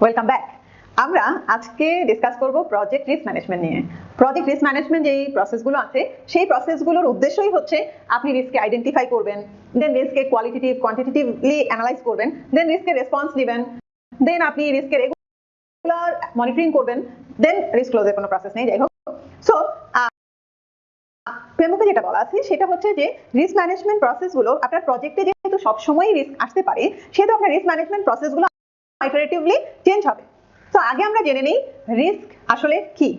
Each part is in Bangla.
Welcome back. আমরা আজকে ডিসকাস করব প্রজেক্ট রিস্ক ম্যানেজমেন্ট নিয়ে। প্রজেক্ট রিস্ক ম্যানেজমেন্ট যেই প্রসেসগুলো আছে সেই প্রসেসগুলোর উদ্দেশ্যই হচ্ছে আপনি রিস্ককে আইডেন্টিফাই করবেন, দেন রিস্ককে কোয়ালিটেটিভ কোয়ান্টিটেটিভলি অ্যানালাইজ করবেন, দেন রিস্কের রেসপন্স নেবেন, দেন আপনি রিস্কের রেগুলার মনিটরিং করবেন, দেন রিস্ক ক্লোজের কোনো প্রসেস নেই। যাই হোক, সো প্রেমকে যেটা বলা আছে সেটা হচ্ছে যে রিস্ক ম্যানেজমেন্ট প্রসেসগুলো আপনার প্রজেক্টে যেহেতু সবসময়ই রিস্ক আসতে পারে, সেহেতু আপনার রিস্ক ম্যানেজমেন্ট প্রসেসগুলো ইটারেটিভলি চেঞ্জ হবে। তো আগে আমরা জেনে নেই রিস্ক আসলে কি।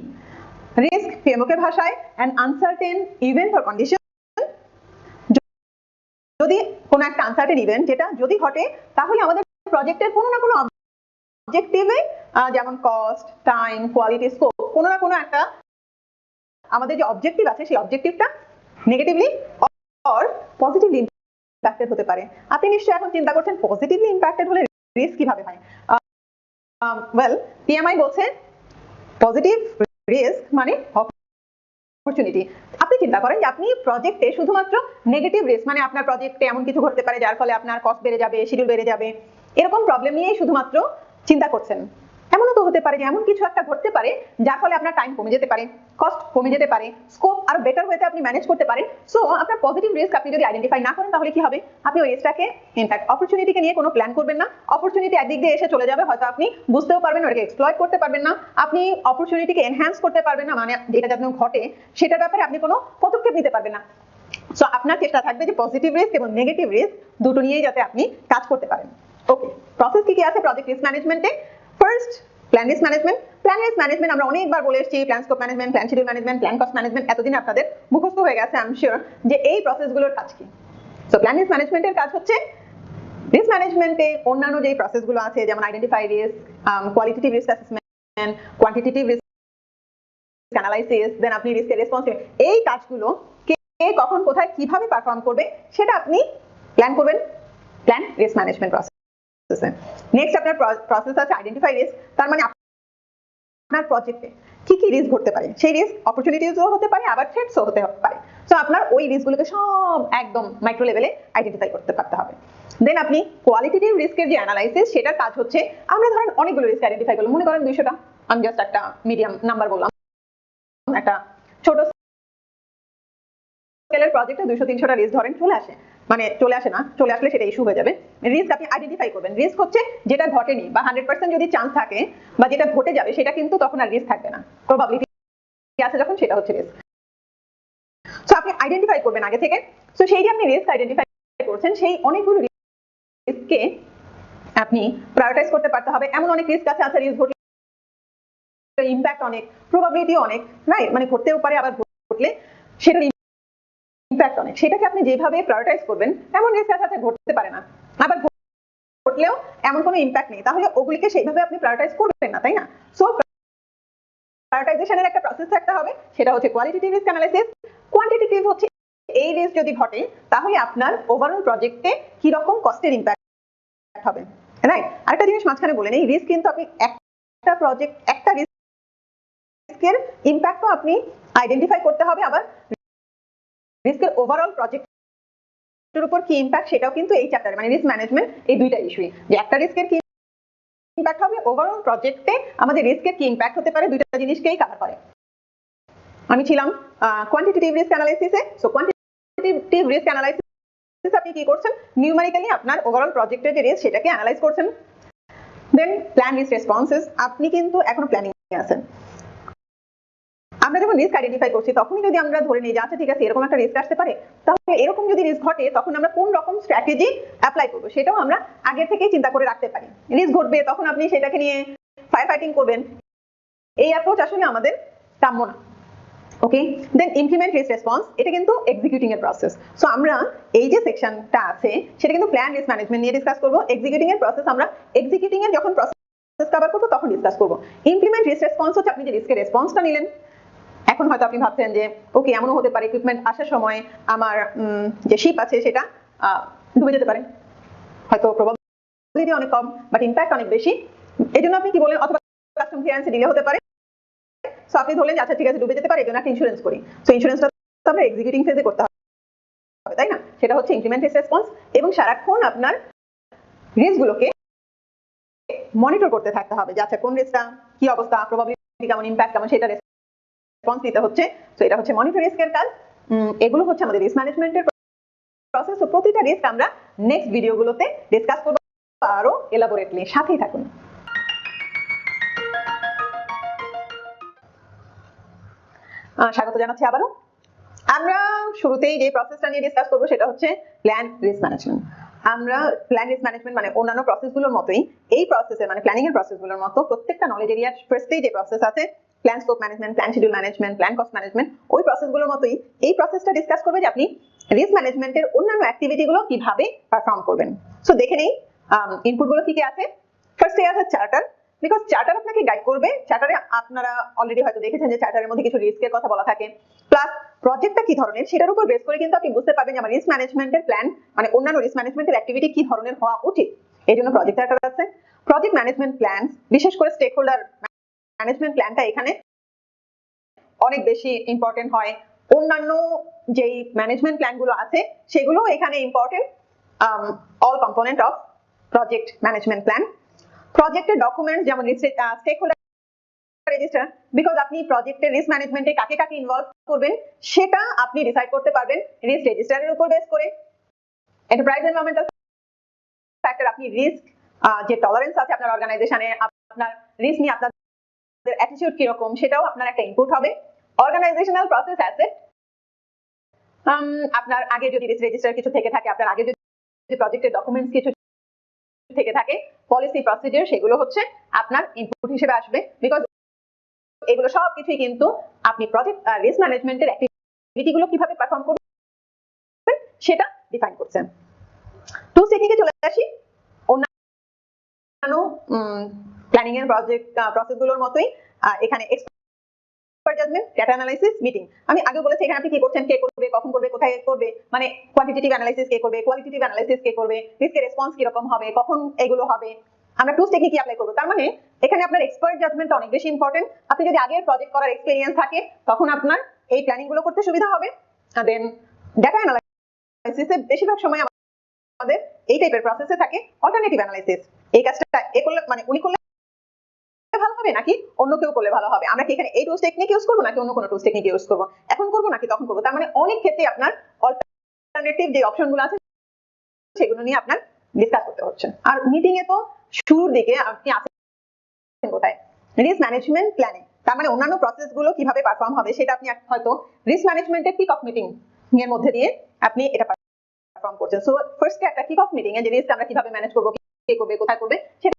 রিস্ক পিএমওকে ভাষায় an uncertain event or condition, যদি কোনো একটা আনসার্টেন ইভেন্ট যেটা যদি ঘটে তাহলে আমাদের প্রজেক্টের কোনো না কোনো অবজেক্টিভে, যেমন কস্ট, টাইম, কোয়ালিটি, স্কোপ, কোনো না কোনো একটা আমাদের যে অবজেক্টিভ আছে সেই অবজেক্টিভটা নেগেটিভলি অর পজিটিভলি ইম্প্যাক্টেড হতে পারে। আপনি নিশ্চয়ই এখন চিন্তা করছেন পজিটিভলি ইম্প্যাক্টেড হলে রিস্ক কিভাবে হয়। ওয়েল, পিএমআই বলছে পজিটিভ রিস্ক মানে অপরচুনিটি। আপনি চিন্তা করেন যে আপনি প্রজেক্টে শুধুমাত্র নেগেটিভ রিস্ক মানে আপনার প্রজেক্টে এমন কিছু ঘটতে পারে যার ফলে আপনার কস্ট বেড়ে যাবে, শিডিউল বেড়ে যাবে, এরকম প্রবলেম নিয়েই শুধুমাত্র চিন্তা করছেন। এমনও তো হতে পারে যে এমন কিছু একটা ঘটতে পারে যার ফলে আপনার টাইম কমে যেতে পারে, কস্ট কমে যেতে পারে, স্কোপ আরো বেটার ওয়েতে আপনি ম্যানেজ করতে পারেন। সো আপনার পজিটিভ রিস্ক আপনি যদি আইডেন্টিফাই না করেন তাহলে কি হবে, আপনি ওই রিস্কটাকে ইনফ্যাক্ট অপরচুনিটিকে নিয়ে কোনো প্ল্যান করবেন না। অপরচুনিটি একদিক দিয়ে এসে চলে যাবে, হয়তো আপনি বুঝতেও পারবেন না, ওটাকে এক্সপ্লয়েট করতে পারবেন না, আপনি অপরচুনিটিকে এনহ্যান্স করতে পারবেন না, মানে যেটা যেন ঘটে সেটার ব্যাপারে আপনি কোনো পদক্ষেপ নিতে পারবেন না। সো আপনার চেষ্টা থাকবে যে পজিটিভ রিস্ক এবং নেগেটিভ রিস্ক দুটো নিয়েই যাতে আপনি কাজ করতে পারেন। ওকে, প্রসেস কি কি আছে প্রজেক্ট রিস্ক ম্যানেজমেন্টে? First, plan risk management. Plan risk management আমরা অনেকবার বলে এসেছি, plan scope management, plan schedule management, plan cost management, এতদিন আপনাদের মুখস্থ হয়ে গেছে আই এম শিওর যে এই প্রসেসগুলোর কাজ কি। সো প্ল্যান রিস্ক ম্যানেজমেন্টের কাজ হচ্ছে রিস্ক ম্যানেজমেন্টে অন্যান্য যে প্রসেসগুলো আছে যেমন identify risk, qualitative risk assessment, quantitative risk analysis, then আপনি রিস্কের রেসপন্স, এই কাজগুলো কে কখন কোথায় কিভাবে পারফর্ম করবে সেটা আপনি প্ল্যান করবেন প্ল্যান রিস্ক ম্যানেজমেন্ট প্রসেসে। নেক্সট আপনার প্রসেস আছে আইডেন্টিফাই রিস্ক, তার মানে আপনার প্রজেক্টে কি কি রিস্ক ঘটতে পারে, সেই রিস্ক অপরচুনিটিজও হতে পারে আবার থ্রেটসও হতে পারে। সো আপনার ওই রিস্কগুলোকে সব একদম মাইক্রো লেভেলে আইডেন্টিফাই করতে পারতে হবে। দেন আপনি কোয়ালিটেটিভ রিস্কের যে অ্যানালাইসিস সেটার কাজ হচ্ছে, আমরা ধরেন অনেকগুলো রিস্ক আইডেন্টিফাই করলাম, মনে করেন 200টা, আমি জাস্ট একটা মিডিয়াম নাম্বার বললাম, একটা ছোট স্কেলের প্রজেক্টে 200-300টা রিস্ক ধরেন চলে আসে, মানে চলে আসে না, চলে আসলে সেটা ইস্যু হয়ে যাবে। রিস্ক আপনি আইডেন্টিফাই করবেন। রিস্ক হচ্ছে যেটা ঘটেনি বা 100% যদি চান্স থাকে বা যেটা ঘটে যাবে সেটা কিন্তু তখন আর রিস্ক থাকবে না, প্রবাবিলিটি আছে যখন, সেটা হচ্ছে রিস্ক। সো আপনি আইডেন্টিফাই করবেন আগে থেকে। সো সেই যে আপনি রিস্ক আইডেন্টিফাই করছেন সেই অনেকগুলো রিস্ককে আপনি প্রায়োরিটাইজ করতে পারতে হবে। এমন অনেক রিস্ক আছে রিস্ক ঘটলে ইম্প্যাক্ট অনেক, প্রবাবিলিটি অনেক, রাইট, মানে ঘটতেও পারে আবার ঘটলে সেটার ইম্প্যাক্ট অনেক, সেটাকে আপনি যেভাবে প্রায়োরিটাইজ করবেন এমন রিস্ক আছে ঘটতে পারে না, আবার ঘটলেও এমন কোনো ইম্প্যাক্ট নেই, তাহলে ওগুলিকে সেইভাবে আপনি প্রায়োরিটাইজ করবেন না, তাই না? সো প্রায়োরিটাইজেশনের একটা প্রসেস থাকতে হবে, সেটা হচ্ছে কোয়ালিটেটিভ রিস্ক অ্যানালাইসিস। কোয়ান্টিটেটিভ হচ্ছে এই রিস্ক যদি ঘটে তাহলে আপনার ওভারঅল প্রজেক্টে কি রকম কস্টের ইম্প্যাক্ট হবে, রাইট। আরেকটা জিনিস মাঝখানে বলে নেই, রিস্ক কিন্তু আপনি একটা প্রজেক্ট একটা রিস্কের ইম্প্যাক্টও আপনি আইডেন্টিফাই করতে হবে, আবার রিস্কের ওভারঅল প্রজেক্টের উপর কি ইম্প্যাক্ট সেটাও কিন্তু এই চ্যাপ্টারে, মানে রিস্ক ম্যানেজমেন্ট এই দুইটা ইস্যুই, যে একটা রিস্কের কি ইম্প্যাক্ট হবে, ওভারঅল প্রজেক্টে আমাদের রিস্কের কি ইম্প্যাক্ট হতে পারে, দুইটা জিনিসকেই কভার করে। আমি ছিলাম কোয়ান্টিটেটিভ রিস্ক অ্যানালাইসিসে। সো কোয়ান্টিটেটিভ রিস্ক অ্যানালাইসিস আপনি কি করছেন, নিউমেরিক্যালি আপনার ওভারঅল প্রজেক্টের যে রিস্ক সেটাকে অ্যানালাইজ করছেন। দেন প্ল্যান রিস্ক রেসপন্সেস, আপনি কিন্তু এখনো প্ল্যানিং এ আছেন। আমরা যখন রিস্ক আইডেন্টিফাই করছি তখনই যদি আমরা ধরে নিই যে আচ্ছা ঠিক আছে এরকম একটা রিস্ক আসতে পারে, তাহলে এরকম যদি রিস্ক ঘটে তখন আমরা কোন রকম স্ট্র্যাটেজি অ্যাপ্লাই করবো সেটাও আমরা আগে থেকেই চিন্তা করে রাখতে পারি। রিস্ক ঘটবে তখন আপনি সেটাকে নিয়ে ফায়ার ফাইটিং করবেন, এই অ্যাপ্রোচ আসলে আমাদের কাম্য না। ওকে, দেন ইমপ্লিমেন্ট রিস্ক রেসপন্স, এটা কিন্তু এক্সিকিউটিং এর প্রসেস। সো আমরা এই যে সেকশনটা আছে সেটা কিন্তু প্ল্যান রিস্ক ম্যানেজমেন্ট নিয়ে ডিসকাস করব। এক্সিকিউটিং এর প্রসেস আমরা এক্সিকিউটিং এর যখন প্রসেস কভার করব তখন ডিসকাস করব। ইমপ্লিমেন্ট রিস্ক রেসপন্স হচ্ছে আপনি যে রিস্কের রেসপন্সটা নিলেন, এখন হয়তো আপনি ভাবছেন যে ওকে এমনও হতে পারে ইকুইপমেন্ট আসার সময় আমার যে শিপ আছে সেটা ডুবে যেতে পারে, হয়তো প্রবাবিলিটি অনেক কম বাট ইম্প্যাক্ট অনেক বেশি, এজন্য আপনি কি বলেন, অথবা কাস্টম ক্লিয়ারেন্সে ডিলে হতে পারে। সো আপনি ধরলেন আচ্ছা ঠিক আছে ডুবে যেতে পারে, এজন্য একটা ইন্স্যুরেন্স করি। সো ইন্স্যুরেন্সটা তো আমরা এক্সিকিউটিং ফেজে করতে হবে, তাই না? সেটা হচ্ছে ইমপ্লিমেন্ট রিস্ক রেসপন্স, এবং সারাক্ষণ আপনার রিস্কগুলোকে মনিটর করতে থাকতে হবে যে আচ্ছা কোন রিস্কটা কি অবস্থা, প্রবাবিলিটি কেমন, ইমপ্যাক্ট কেমন, সেটা রেসপন্স দিতে হচ্ছে। তো এটা হচ্ছে মনিটর রিস্কের কাজ। এগুলো হচ্ছে আমাদের রিস্ক ম্যানেজমেন্টের প্রসেস। তো প্রতিটা রিস্ক আমরা নেক্সট ভিডিওগুলোতে ডিসকাস করব আরো এলাবোরেটলি, সাথেই থাকুন। স্বাগত জানাচ্ছি আবারও। আমরা শুরুতেই যে প্রসেসটা নিয়ে ডিসকাস করবো সেটা হচ্ছে প্ল্যান রিস্ক ম্যানেজমেন্ট। আমরা প্ল্যান রিস্ক ম্যানেজমেন্ট মানে অন্যান্য প্রসেসগুলোর মতোই এই প্রসেসে মানে প্ল্যানিং এর প্রসেসগুলোর মতো প্রত্যেকটা নলেজ এরিয়ার ফার্স্টেই যে প্রসেস আছে plan scope management, plan schedule management, plan cost management, ওই প্রসেসগুলোর মতোই এই প্রসেসটা ডিসকাস করবে যে আপনি রিস্ক ম্যানেজমেন্টের অন্যান্য অ্যাক্টিভিটিগুলো কিভাবে পারফর্ম করবেন। সো দেখে নেই ইনপুটগুলো কি কি আছে। ফার্স্টে আছে চার্টার, বিকজ চার্টার আপনাকে গাইড করবে। চার্টারে আপনারা অলরেডি হয়তো দেখেছেন যে চার্টারের মধ্যে কিছু রিস্কের কথা বলা থাকে, প্লাস প্রজেক্টটা কি ধরনের সেটার উপর বেস করে কিন্তু আপনি বুঝতে পারবেন যে আমার রিস্ক ম্যানেজমেন্টের প্ল্যান মানে অন্যান্য রিস্ক ম্যানেজমেন্টের অ্যাক্টিভিটি কি ধরনের হওয়া উচিত। এই জন্য প্রজেক্ট চার্টার আছে। প্রজেক্ট ম্যানেজমেন্ট প্ল্যান, বিশেষ করে স্টেক হোল্ডার ম্যানেজমেন্ট প্ল্যানটা এখানে অনেক বেশি ইম্পর্টেন্ট হয়। অন্যান্য যেই ম্যানেজমেন্ট প্ল্যানগুলো আছে সেগুলো এখানে important. All component of project management plan. প্রজেক্টের ডকুমেন্ট যেমন স্টেক হোল্ডার রেজিস্টার, বিকজ আপনি প্রজেক্টের রিস্ক ম্যানেজমেন্টে কাকে কাকে ইনভলভ করবেন সেটা আপনি ডিসাইড করতে পারবেন রিস্ক রেজিস্টারের উপর বেস করে। এন্টারপ্রাইজ এনভায়রনমেন্টাল ফ্যাক্টর, আপনি রিস্ক যে টলারেন্স আছে আপনার অর্গানাইজেশনে, আপনার রিস্ক নিয়ে আপনাদের অ্যাটিটিউড কিরকম সেটাও আপনার একটা ইনপুট হবে। অর্গানাইজেশনাল প্রসেস অ্যাসেট, আপনার আগে যদি রিস্ক রেজিস্টার কিছু থেকে থাকে, আপনার আগে যদি প্রজেক্টের ডকুমেন্টস কিছু থেকে থাকে, পলিসি প্রসিডিউর, সেগুলো হচ্ছে আপনার ইনপুট হিসেবে আসবে। বিকজ এগুলো সব কিছুই কিন্তু আপনি প্রজেক্ট রিস্ক ম্যানেজমেন্টের অ্যাক্টিভিটিগুলো কিভাবে পারফর্ম করবেন সেটা ডিফাইন করছেন। টুলস টেকনিকে চলে আসি। অন্যান্য প্ল্যানিং এর প্রসেসগুলোর মতোই এখানে expert judgement, data analysis, meeting. আমি আগে বলেছি এখানে আপনি কি করছেন, কে করবে, কখন করবে, কোথায় করবে, মানে কোয়ান্টিটেটিভ অ্যানালাইসিস কে করবে, কোয়ালিটেটিভ অ্যানালাইসিস কে করবে, রিস্কের রেসপন্স কিরকম হবে, কখন এগুলো হবে, আমরা টুলস টেকনিক কি অ্যাপ্লাই করব। তার মানে এখানে আপনার এক্সপার্ট জাজমেন্টটা অনেক বেশি ইম্পর্টেন্ট। আপনি যদি আগের প্রজেক্ট করার এক্সপেরিয়েন্স থাকে তখন আপনার এই প্ল্যানিং গুলো করতে সুবিধা হবে। দেন ডেটা অ্যানালাইসিসে বেশিরভাগ সময় আমাদের এই টাইপের প্রসেসে থাকে অল্টারনেটিভ অ্যানালাইসিস। এই কাজটা এ করলে মানে উনি করলে ভালো হবে নাকি অন্য কেউ করলে ভালো হবে, আমরা কি এখানে এই টুলস টেকনিক ইউজ করব নাকি অন্য কোনো টুলস টেকনিক ইউজ করব, এখন করব নাকি তখন করব। তার মানে অনেক ক্ষেত্রে আপনার অল্টারনেটিভ যে অপশনগুলো আছে সেগুলো নিয়ে আপনার ডিসকাস করতে হচ্ছে। আর মিটিং এ তো শুরুর দিকে আপনি আছেন কোথায়, রিস্ক ম্যানেজমেন্ট প্ল্যানে। তার মানে অন্যান্য প্রসেসগুলো কিভাবে পারফর্ম হবে সেটা আপনি হয়তো রিস্ক ম্যানেজমেন্টের কিক অফ মিটিং এর মধ্যে দিয়ে আপনি এটা পারফর্ম করছেন। সো ফার্স্টে একটা কিক অফ মিটিং এ যে রিস্ক আমরা কিভাবে ম্যানেজ করব, কে করবে, কোথায় করবে, সেটা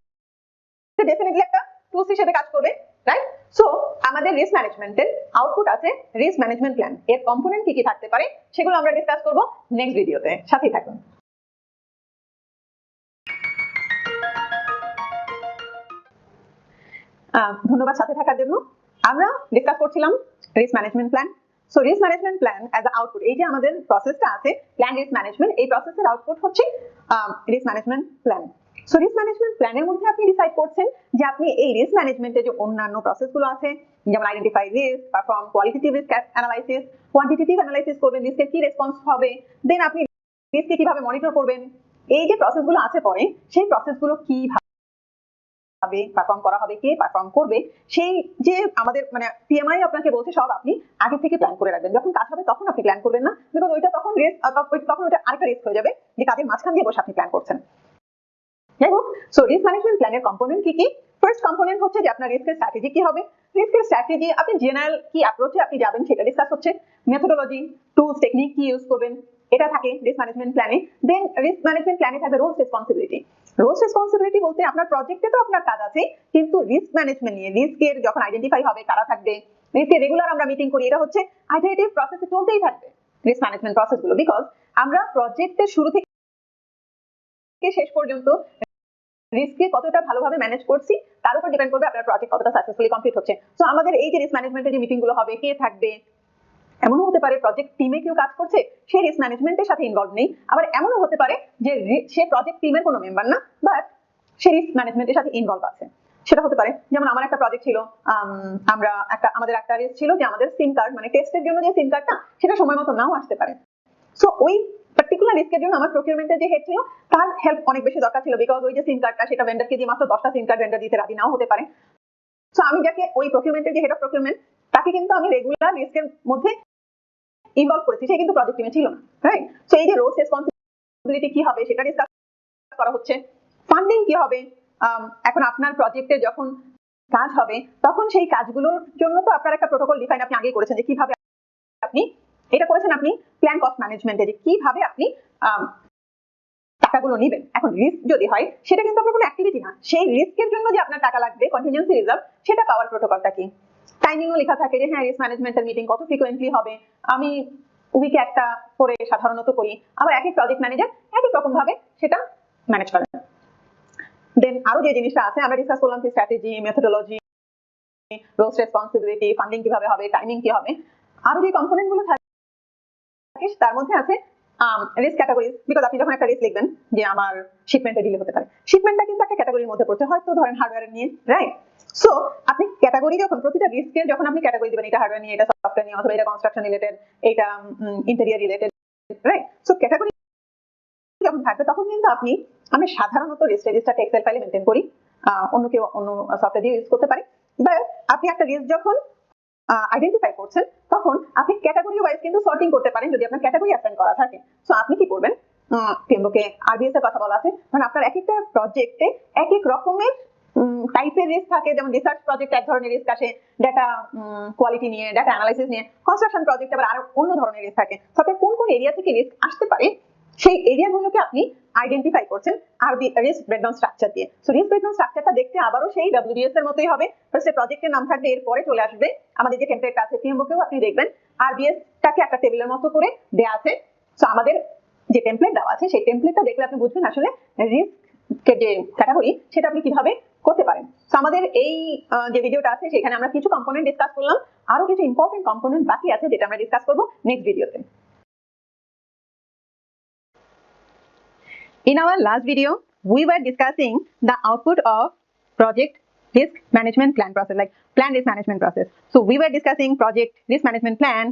ডেফিনেটলি একটা টুলস হিসেবে কাজ করবে, রাইট। সো আমাদের রিস্ক ম্যানেজমেন্টের আউটপুট আছে রিস্ক ম্যানেজমেন্ট প্ল্যান। এর কম্পোনেন্ট কি কি থাকতে পারে সেগুলো আমরা ডিসকাস করব নেক্সট ভিডিওতে, সাথেই থাকুন। ধন্যবাদ সাথে থাকার জন্য। আমরা ডিসকাস করছিলাম risk management plan. So risk management plan as a output, এই যে আমাদের প্রসেসটা আছে প্ল্যান রিস্ক ম্যানেজমেন্ট, এই প্রসেসের আউটপুট হচ্ছে risk management plan. So risk management প্ল্যানের মধ্যে আপনি ডিসাইড করছেন যে আপনি এই রিস্ক ম্যানেজমেন্টের যে অন্যান্য প্রসেসগুলো আছে যেমন identify risk, perform qualitative risk analysis, quantitative analysis করবেন, রিস্কের কি রেসপন্স হবে, দেন আপনি রিস্ককে কিভাবে মনিটর করবেন, এই যে প্রসেসগুলো আছে পরে সেই প্রসেসগুলো কিভাবে পারফর্ম করা হবে, কে পারফর্ম করবে, সেই যে আমাদের মানে পিএমআই আপনাকে বলছে সব আপনি আগে থেকে প্ল্যান করে রাখবেন। যখন কাজ হবে তখন আপনি প্ল্যান করবেন না, বিকজ ওইটা তখন রিস্ক, তখন ওইটা আরেকটা রিস্ক হয়ে যাবে যে কাজের মাঝখান দিয়ে বসে আপনি প্ল্যান করছেন। যাই হোক, সো রিস্ক ম্যানেজমেন্ট প্ল্যানের কম্পোনেন্ট কি কি। ফার্স্ট কম্পোনেন্ট হচ্ছে যে আপনার রিস্কের স্ট্র্যাটেজি কি হবে, রিস্কের স্ট্র্যাটেজি আপনি জেনারেল কি অ্যাপ্রোচে আপনি যাবেন সেটা ডিসকাস হচ্ছে। মেথোডোলজি, টুলস টেকনিক কি ইউজ করবেন এটা থাকে রিস্ক ম্যানেজমেন্ট প্ল্যানে। দেন রিস্ক ম্যানেজমেন্ট প্ল্যানে থাকবে রোলস রেসপন্সিবিলিটি। রোলস রেসপন্সিবিলিটি বলতে আপনার প্রজেক্টে তো আপনার কাজ আছে, কিন্তু রিস্ক ম্যানেজমেন্ট নিয়ে রিস্কের যখন আইডেন্টিফাই হবে কারা থাকবে, রিস্কের রেগুলার আমরা মিটিং করি, এটা হচ্ছে আইটারেটিভ প্রসেসে চলতেই থাকবে রিস্ক ম্যানেজমেন্ট প্রসেসগুলো। বিকজ আমরা প্রজেক্টের শুরু থেকে শেষ পর্যন্ত রিস্ককে কতটা ভালোভাবে ম্যানেজ করছি তার উপর ডিপেন্ড করবে আপনার প্রজেক্ট কতটা সাকসেসফুলি কমপ্লিট হচ্ছে। সো আমাদের এই যে রিস্ক ম্যানেজমেন্টের যে মিটিং গুলো হবে, কে থাকবে, এমনও হতে পারে প্রজেক্ট টিমে কেউ কাজ করছে সে রিস্ক ম্যানেজমেন্টের সাথে ইনভলভ নেই, আবার এমনও হতে পারে যে সে প্রজেক্ট টিমের কোনো মেম্বার না বাট সে রিস্ক ম্যানেজমেন্টের সাথে ইনভলভ আছে। সেটা হতে পারে যেমন আমার একটা প্রজেক্ট ছিল, আমাদের একটা রিস্ক ছিল যে আমাদের সিম কার্ড মানে টেস্টের জন্য যে সিম কার্ডটা সেটা সময় মতো নাও আসতে পারে। সো ওই পার্টিকুলার রিস্কের জন্য আমার প্রকিউরমেন্টের যে হেড ছিল তার হেল্প অনেক বেশি দরকার ছিল, বিকজ ওই যে সিম কার্ডটা সেটা ভেন্ডারকে দিয়ে মাত্র 10টা সিম কার্ড ভেন্ডার দিতে রাজি নাও হতে পারে। সো আমি যাকে ওই প্রকিউরমেন্টের যে হেড অফ প্রকিউরমেন্ট তাকে কিন্তু আমি রেগুলার রিস্কের মধ্যে ইনভলভ করেছি, সে কিন্তু প্রজেক্ট টিমে ছিল না, রাইট? সো এই যে রোলস রেসপন্সিবিলিটি কি হবে সেটা ডিসকাস করা হচ্ছে, ফান্ডিং কি হবে, এখন আপনার প্রজেক্টে যখন কাজ হবে তখন সেই কাজগুলোর জন্য তো আপনার একটা প্রোটোকল ডিফাইন আপনি আগেই করেছেন যে কিভাবে আপনি এটা করেছেন, আপনি প্ল্যান কস্ট ম্যানেজমেন্টে যে কিভাবে আপনি টাকাগুলো নেবেন। এখন রিস্ক যদি হয় সেটা কিন্তু আপনার কোনো অ্যাক্টিভিটি না, সেই রিস্কের জন্য যে আপনার টাকা লাগবে কন্টিনজেন্সি রিজার্ভ, সেটা পাওয়ার প্রোটোকলটা কি, টাইমিংও লেখা থাকে যে হ্যাঁ রিস্ক ম্যানেজমেন্টের মিটিং কত ফ্রিকোয়েন্টলি হবে, আমি উইকে একটা করে সাধারণত করি, আবার এক এক প্রজেক্ট ম্যানেজার এক এক রকম ভাবে সেটা ম্যানেজ করেন। দেন আরো যে জিনিসটা আছে আমরা ডিসকাস করলাম যে strategy, methodology, roles responsibility, funding কিভাবে হবে, টাইমিং কি হবে, আরো যে কম্পোনেন্ট গুলো থাকে তার মধ্যে আছে রিস্ক ক্যাটাগরিজ। বিকজ আপনি যখন একটা রিস্ক লিখবেন যে আমার শিপমেন্টে ডিলে হতে পারে, শিপমেন্টটা কিন্তু একটা ক্যাটাগরির মধ্যে পড়ছে, হয়তো ধরেন হার্ডওয়্যার নিয়ে, রাইট? সো আপনি ক্যাটাগরি যখন প্রতিটা রিস্কের যখন আপনি ক্যাটাগরি দিবেন, এটা হার্ডওয়্যার নিয়ে, এটা সফটওয়্যার নিয়ে, অথবা এটা কনস্ট্রাকশন রিলেটেড, এটা interior related, right? So category যখন থাকবে তখন কিন্তু আমি সাধারণত রিস্ক রেজিস্টারটা এক্সেল ফাইলে মেনটেন করি, অন্য কেউ অন্য সফটওয়্যার দিয়ে ইউজ করতে পারে। বা আপনি একটা রিস্ক যখন আইডেন্টিফাই করছেন তখন আপনি ক্যাটাগরি ওয়াইজ কিন্তু সর্টিং করতে পারেন যদি আপনার ক্যাটাগরি অ্যাসাইন করা থাকে। সো আপনি কি করবেন, পিএমওকে আরবিএস এর কথা বলা আছে, কারণ আপনার এক একটা প্রজেক্টে এক এক রকমের টাইপের রিস্ক থাকে, যেমন রিসার্চ প্রজেক্ট এক ধরনের রিস্ক আসে, ডাটা কোয়ালিটি নিয়ে, ডাটা অ্যানালাইসিস নিয়ে, কনস্ট্রাকশন প্রজেক্ট আবার আরো অন্য ধরনের রিস্ক থাকে। তো আপনার কোন কোন এরিয়া থেকে রিস্ক আসতে পারে সেই এরিয়াগুলোকে আপনি আইডেন্টিফাই করছেন আরবি রিস্ক ব্রেকডাউন স্ট্রাকচার দিয়ে। সো রিস্ক ব্রেকডাউন স্ট্রাকচারটা দেখতে আবারও সেই ডব্লিউডিএস এর মতোই হবে, ফার্স্টে প্রজেক্টের নাম থাকবে, এরপরে চলে আসবে আমাদের যে টেমপ্লেট আছে, পিএমওকেও আপনি দেখবেন আরবিএস টাকে একটা টেবিলের মতো করে দেয়া আছে। সো আমাদের যে টেমপ্লেট দেওয়া আছে সেই টেমপ্লেটটা দেখলে আপনি বুঝবেন আসলে রিস্কের যে ক্যাটাগরি সেটা আপনি কিভাবে করতে পারেন। সো আমাদের এই যে ভিডিওটা আছে সেখানে আমরা কিছু কম্পোনেন্ট ডিসকাস করলাম, আরো কিছু ইম্পর্টেন্ট কম্পোনেন্ট বাকি আছে যেটা আমরা ডিসকাস করব নেক্সট ভিডিওতে। In our last video, we were discussing the output of project risk management plan process, like plan risk management process. So we were discussing project risk management plan,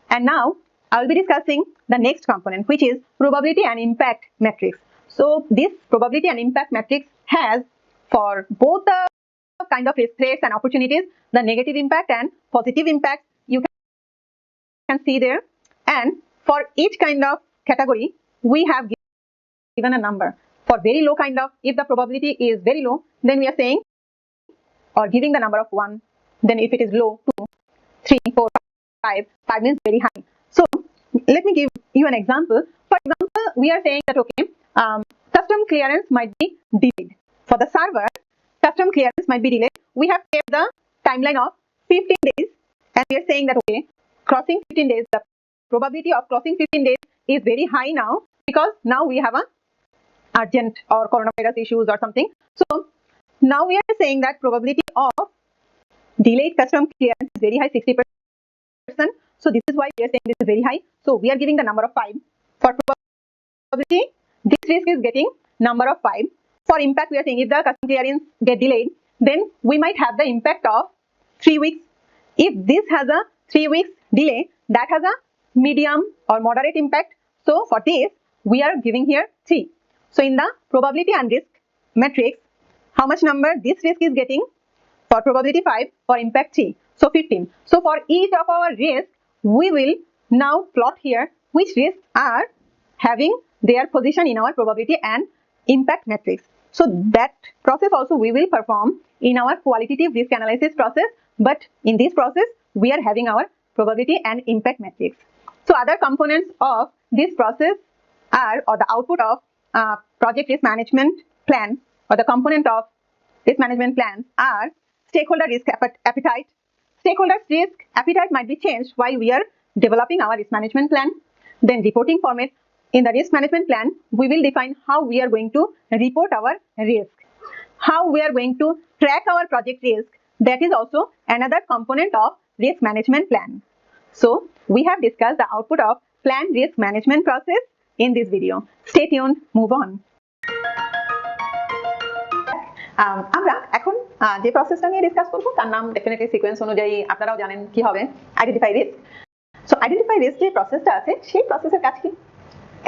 and now I will be discussing the next component, which is probability and impact matrix. So this probability and impact matrix has for both the kind of risk threats and opportunities, the negative impact and positive impact you can see there. And for each kind of category, we have given a number. For very low kind of, if the probability is very low, then we are saying or giving the number of 1. Then if it is low, 2, 3, 4, 5, 5 means very high. So let me give you an example. For example, we are saying that okay, custom clearance might be delayed. For the server, custom clearance might be delayed. We have kept the timeline of 15 days, and we are saying that okay, crossing 15 days, the probability of crossing 15 days is very high now, because now we have a urgent or coronavirus issues or something. So now we are saying that probability of delayed custom clearance is very high, 60%. So this is why we are saying this is very high. So we are giving the number of 5. For probability, this risk is getting number of 5. For impact, we are saying if the custom clearance get delayed, then we might have the impact of 3 weeks. If this has a 3 weeks delay, that has a medium or moderate impact. So for this, we are giving here 3. So in the probability and risk matrix, how much number this risk is getting? For probability 5, for impact 3, so 15. So for each of our risk, we will now plot here which risks are having their position in our probability and impact matrix. So that process also we will perform in our qualitative risk analysis process, but in this process, we are having our probability and impact matrix. So other components of this process are, or the output of project risk management plan, or the component of risk management plans are stakeholder risk appetite. Stakeholders risk appetite might be changed while we are developing our risk management plan. Then reporting format. In the risk management plan, we will define how we are going to report our risk, how we are going to track our project risk. That is also another component of risk management plan. So we have discussed the output of plan risk management process in this video. Stay tuned, move on. আমরা এখন যে প্রসেসটা নিয়ে ডিসকাস করব তার নাম ডেফিনেটলি সিকোয়েন্স অনুযায়ী আপনারাও জানেন কি হবে, identify risk. So identify risk যে প্রসেসটা আছে সেই প্রসেসের কাজ কি?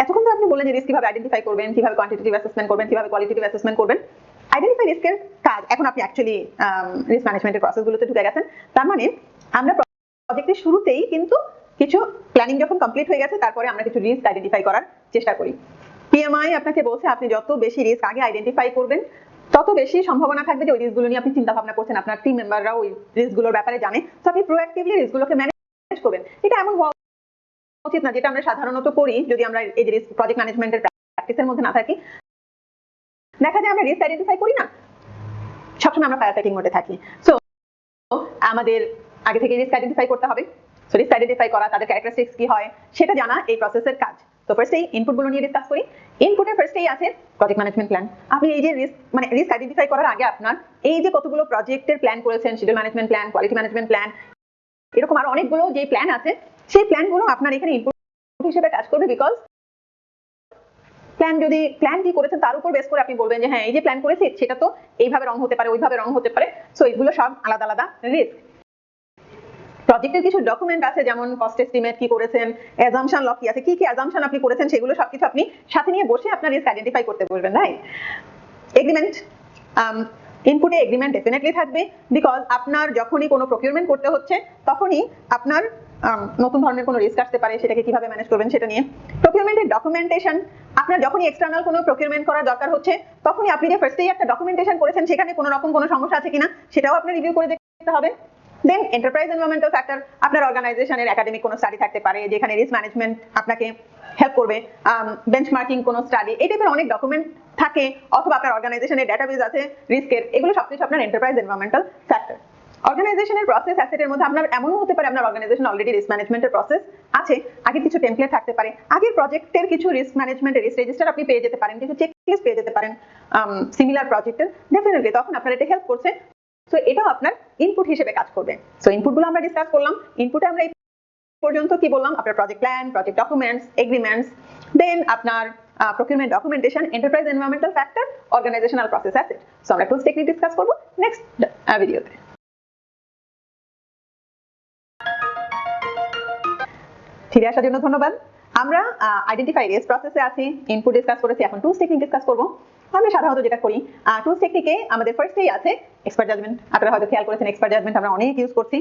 এতক্ষণ তো আপনি বললেন যে রিস্ক কিভাবে আইডেন্টিফাই করবেন, কিভাবে কোয়ান্টিটেটিভ অ্যাসেসমেন্ট করবেন, কিভাবে কোয়ালিটেটিভ অ্যাসেসমেন্ট করবেন। আইডেন্টিফাই রিস্কের কাজ এখন আপনি অ্যাকচুয়ালি রিস্ক ম্যানেজমেন্টের প্রসেসগুলোতে ঢুকে গেছেন। তার মানে আমরা প্রজেক্টের শুরুতেই কিন্তু কিছু প্ল্যানিং যখন কমপ্লিট হয়ে গেছে তারপরে আমরা কিছু রিস্ক আইডেন্টিফাই করার চেষ্টা করি। পিএমআই আপনাকে বলছে আপনি যত বেশি রিস্ক আগে আইডেন্টিফাই করবেন তত বেশি সম্ভাবনা থাকবে যে ওই রিস্কগুলো নিয়ে আপনি চিন্তা ভাবনা করছেন, আপনার টিম মেম্বাররা ওই রিস্কগুলোর ব্যাপারে জানে, তো আপনি প্রোঅ্যাক্টিভলি রিস্কগুলোকে ম্যানেজ করবেন। এটা এমন হওয়া উচিত না যেটা আমরা সাধারণত করি যদি আমরা এই যে প্রজেক্ট ম্যানেজমেন্টের প্র্যাকটিসের মধ্যে না থাকি। দেখা যায় আমরা রিস্ক আইডেন্টিফাই করি না, সবসময় আমরা ফায়ার ফাইটিং মোডে থাকি। সো আমাদের আগে থেকে রিস্ক আইডেন্টিফাই করতে হবে। সো রিস্ক আইডেন্টিফাই করা, তাদের ক্যারেক্টারিস্টিক্স কি হয় সেটা জানা এই প্রসেসের কাজ। তো ফার্স্টেই ইনপুটগুলো নিয়ে ডিসকাস করি। ইনপুটের ফার্স্টেই আছে প্রজেক্ট ম্যানেজমেন্ট প্ল্যান। আপনি এই যে রিস্ক আইডেন্টিফাই করার আগে আপনার এই যে কতগুলো প্রজেক্টের প্ল্যান করেছেন, schedule management plan, quality management plan, এরকম আরো অনেকগুলো যে প্ল্যান আছে সেই প্ল্যানগুলো আপনার এখানে ইনপুট হিসেবে কাজ করবে। বিকজ প্ল্যান কি করেছেন তার উপর বেস করে আপনি বলবেন যে হ্যাঁ এই যে প্ল্যান করেছি সেটা তো এইভাবে রং হতে পারে, ওইভাবে রং হতে পারে। সো এগুলো সব আলাদা আলাদা রিস্ক। প্রজেক্টের কিছু ডকুমেন্ট আছে যেমন কস্ট এস্টিমেট কি করেছেন, অ্যাজাম্পশন লগ কি আছে, কি কি অ্যাজাম্পশন আপনি করেছেন সেগুলো সবকিছু আপনি সাথে নিয়ে বসে আপনার রিস্ক আইডেন্টিফাই করতে বলবেন। রাইট? এগ্রিমেন্ট, ইনপুটে এগ্রিমেন্ট ডেফিনেটলি থাকবে। বিকজ আপনার যখনই কোনো প্রকিউরমেন্ট করতে হচ্ছে তখনই আপনার নতুন ধরনের কোনো রিস্ক আসতে পারে, সেটাকে কিভাবে ম্যানেজ করবেন সেটা নিয়ে। প্রকিউরমেন্টের ডকুমেন্টেশন, আপনার যখনই এক্সটার্নাল কোনো প্রকিউরমেন্ট করার দরকার হচ্ছে তখনই আপনি যে ফার্স্টেই একটা ডকুমেন্টেশন করেছেন সেখানে কোনো রকম কোনো সমস্যা আছে কিনা সেটাও আপনার রিভিউ করে দেখতে হবে। দেন এন্টারপ্রাইজ এনভায়রনমেন্টাল ফ্যাক্টর, আপনার অর্গানাইজেশনের একাডেমিক কোনো স্টাডি থাকতে পারে যেখানে রিস্ক ম্যানেজমেন্ট আপনাকে হেল্প করবে, বেঞ্চমার্কিং কোনো স্টাডি, এই টাইপের অনেক ডকুমেন্ট থাকে, অথবা আপনার অর্গানাইজেশনের ডেটাবেস আছে রিস্কের, এগুলো সবকিছু আপনার এন্টারপ্রাইজ এনভায়রনমেন্টাল ফ্যাক্টর। অর্গানাইজেশনের প্রসেস অ্যাসেটের মধ্যে আপনার এমনও হতে পারে আপনার অর্গানাইজেশন অলরেডি রিস্ক ম্যানেজমেন্টের প্রসেস আছে, আগে কিছু টেমপ্লেট থাকতে পারে, আগের প্রজেক্টের কিছু রিস্ক ম্যানেজমেন্টের রিস্ক রেজিস্টার আপনি পেয়ে যেতে পারেন, কিছু চেকলিস্ট পেয়ে যেতে পারেন সিমিলার প্রজেক্টের, ডেফিনেটলি তখন আপনার এটা হেল্প করছে। সো এটাও আপনার ইনপুট হিসেবে কাজ করবে। সো ইনপুটগুলো আমরা ডিসকাস করলাম। ইনপুটে আমরা এই পর্যন্ত কি বললাম, আপনার project plan, project documents, agreements, then আপনার procurement documentation, enterprise environmental factor, organisational process asset. So আমরা টুলস টেকনিক ডিসকাস করব নেক্সট ভিডিওতে। ফিরে আসার জন্য ধন্যবাদ। আমরা আইডেন্টিফাই রিস্ক প্রসেসে আছি, ইনপুট ডিসকাস করেছি, এখন টুলস টেকনিক ডিসকাস করব। আমরা সাধারণত যেটা করি টুলস টেকনিকে আমাদের ফার্স্টেই আছে এক্সপার্ট জাজমেন্ট। আপনারা হয়তো খেয়াল করেছেন এক্সপার্ট জাজমেন্ট আমরা অনেক ইউজ করছি।